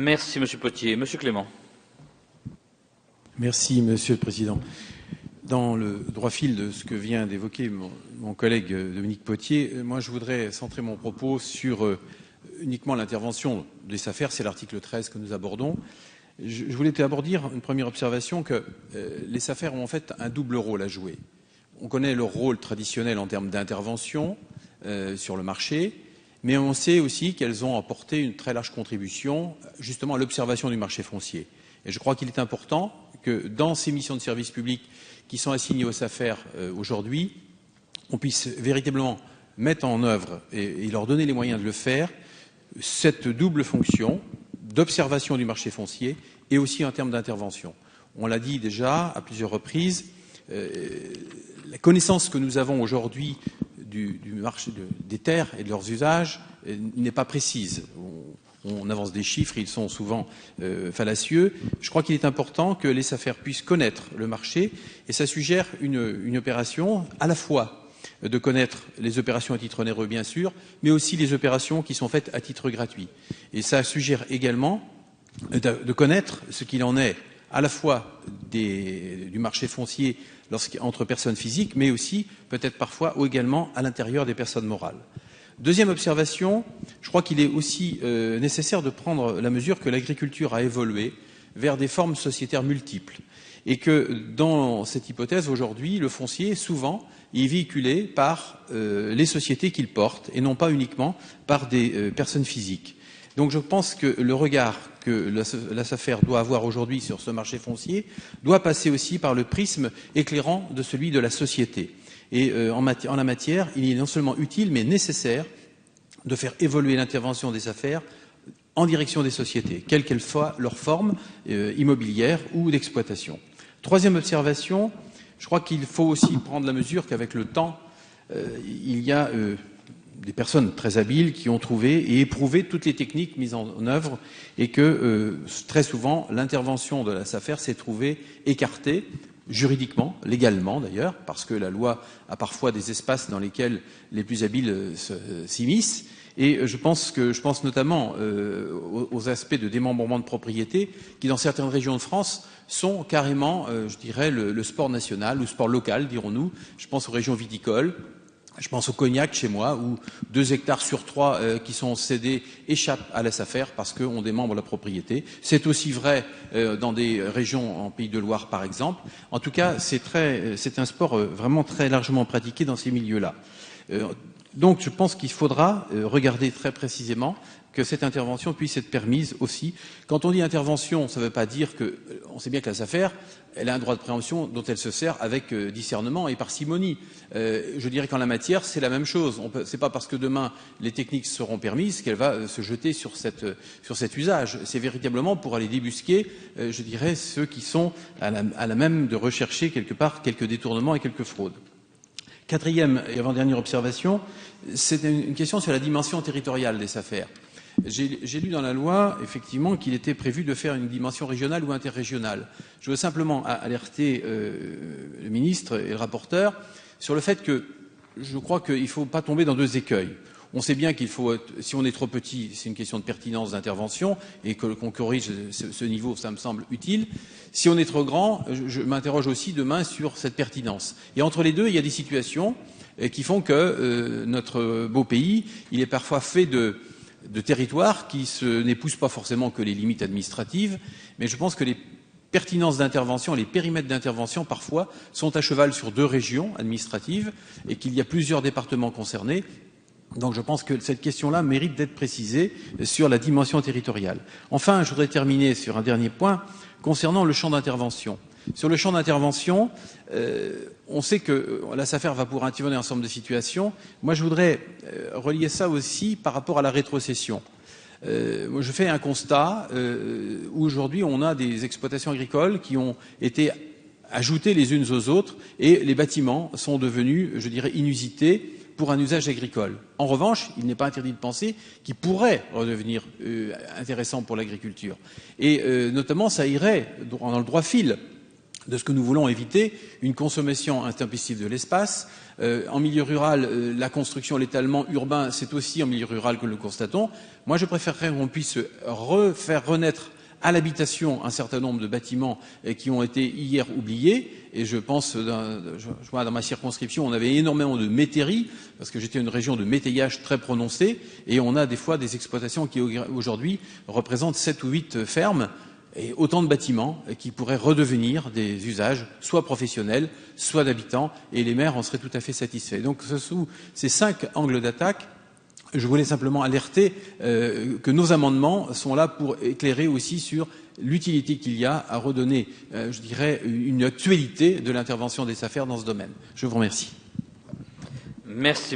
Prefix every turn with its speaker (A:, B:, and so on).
A: Merci Monsieur Potier. Monsieur Clément.
B: Merci Monsieur le Président. Dans le droit fil de ce que vient d'évoquer mon collègue Dominique Potier, moi je voudrais centrer mon propos sur uniquement l'intervention des SAFER, c'est l'article 13 que nous abordons. Je voulais d'abord dire une première observation que les SAFER ont en fait un double rôle à jouer. On connaît leur rôle traditionnel en termes d'intervention sur le marché, mais on sait aussi qu'elles ont apporté une très large contribution justement à l'observation du marché foncier. Et je crois qu'il est important que dans ces missions de service public qui sont assignées aux SAFER aujourd'hui, on puisse véritablement mettre en œuvre et leur donner les moyens de le faire, cette double fonction d'observation du marché foncier et aussi en termes d'intervention. On l'a dit déjà à plusieurs reprises, la connaissance que nous avons aujourd'hui du marché des terres et de leurs usages n'est pas précise. On avance des chiffres, ils sont souvent fallacieux. Je crois qu'il est important que les SAFER puissent connaître le marché et ça suggère une opération à la fois de connaître les opérations à titre onéreux, bien sûr, mais aussi les opérations qui sont faites à titre gratuit. Et ça suggère également de connaître ce qu'il en est à la fois du marché foncier entre personnes physiques, mais aussi peut-être parfois ou également à l'intérieur des personnes morales. Deuxième observation, je crois qu'il est aussi nécessaire de prendre la mesure que l'agriculture a évolué vers des formes sociétaires multiples et que dans cette hypothèse, aujourd'hui, le foncier, souvent, est véhiculé par les sociétés qu'il porte et non pas uniquement par des personnes physiques. Donc je pense que le regard que la SAFER doit avoir aujourd'hui sur ce marché foncier doit passer aussi par le prisme éclairant de celui de la société. Et en la matière, il est non seulement utile, mais nécessaire de faire évoluer l'intervention des SAFER en direction des sociétés, quelle qu'elle soit leur forme immobilière ou d'exploitation. Troisième observation, je crois qu'il faut aussi prendre la mesure qu'avec le temps, il y a des personnes très habiles qui ont trouvé et éprouvé toutes les techniques mises en œuvre et que très souvent l'intervention de la SAFER s'est trouvée écartée juridiquement, légalement d'ailleurs, parce que la loi a parfois des espaces dans lesquels les plus habiles s'immiscent. Et je pense notamment aux aspects de démembrement de propriété qui, dans certaines régions de France, sont carrément, je dirais, le sport national ou sport local, dirons-nous. Je pense aux régions viticoles. Je pense au Cognac chez moi, où 2 hectares sur 3 qui sont cédés échappent à la SAFER parce qu'on démembre la propriété. C'est aussi vrai dans des régions en Pays de Loire, par exemple. En tout cas, c'est un sport vraiment très largement pratiqué dans ces milieux-là. Donc je pense qu'il faudra regarder très précisément que cette intervention puisse être permise aussi. Quand on dit intervention, ça ne veut pas dire que... On sait bien que la SAFER, elle a un droit de préemption dont elle se sert avec discernement et parcimonie. Je dirais qu'en la matière, c'est la même chose. Ce n'est pas parce que demain les techniques seront permises qu'elle va se jeter sur cet usage. C'est véritablement pour aller débusquer, je dirais, ceux qui sont à la même de rechercher quelque part quelques détournements et quelques fraudes. Quatrième et avant-dernière observation, c'est une question sur la dimension territoriale des SAFER. J'ai lu dans la loi, effectivement, qu'il était prévu de faire une dimension régionale ou interrégionale. Je veux simplement alerter le ministre et le rapporteur sur le fait que je crois qu'il ne faut pas tomber dans 2 écueils. On sait bien qu'il faut, si on est trop petit, c'est une question de pertinence d'intervention et qu'on corrige ce niveau, ça me semble utile. Si on est trop grand, je m'interroge aussi demain sur cette pertinence. Et entre les deux, il y a des situations qui font que notre beau pays, il est parfois fait de territoires qui n'épousent pas forcément que les limites administratives, mais je pense que les pertinences d'intervention, les périmètres d'intervention, parfois, sont à cheval sur 2 régions administratives et qu'il y a plusieurs départements concernés. Donc je pense que cette question-là mérite d'être précisée sur la dimension territoriale. Enfin, je voudrais terminer sur un dernier point concernant le champ d'intervention. Sur le champ d'intervention, on sait que la SAFER va pouvoir intervenir dans un certain nombre de situations. Moi, je voudrais relier ça aussi par rapport à la rétrocession. Moi, je fais un constat où aujourd'hui, on a des exploitations agricoles qui ont été ajoutées les unes aux autres et les bâtiments sont devenus, je dirais, inusités pour un usage agricole. En revanche, il n'est pas interdit de penser qu'il pourrait redevenir intéressant pour l'agriculture. Et notamment, ça irait dans le droit fil de ce que nous voulons éviter, une consommation intempestive de l'espace. En milieu rural, la construction, l'étalement urbain, c'est aussi en milieu rural que nous le constatons. Moi, je préférerais qu'on puisse faire renaître à l'habitation un certain nombre de bâtiments qui ont été hier oubliés. Et je pense, je vois dans ma circonscription, on avait énormément de métairies, parce que j'étais une région de métayage très prononcée, et on a des fois des exploitations qui aujourd'hui représentent 7 ou 8 fermes, et autant de bâtiments qui pourraient redevenir des usages soit professionnels, soit d'habitants, et les maires en seraient tout à fait satisfaits. Donc, sous ces 5 angles d'attaque, je voulais simplement alerter que nos amendements sont là pour éclairer aussi sur l'utilité qu'il y a à redonner, je dirais, une actualité de l'intervention des SAFER dans ce domaine. Je vous remercie.
A: Merci.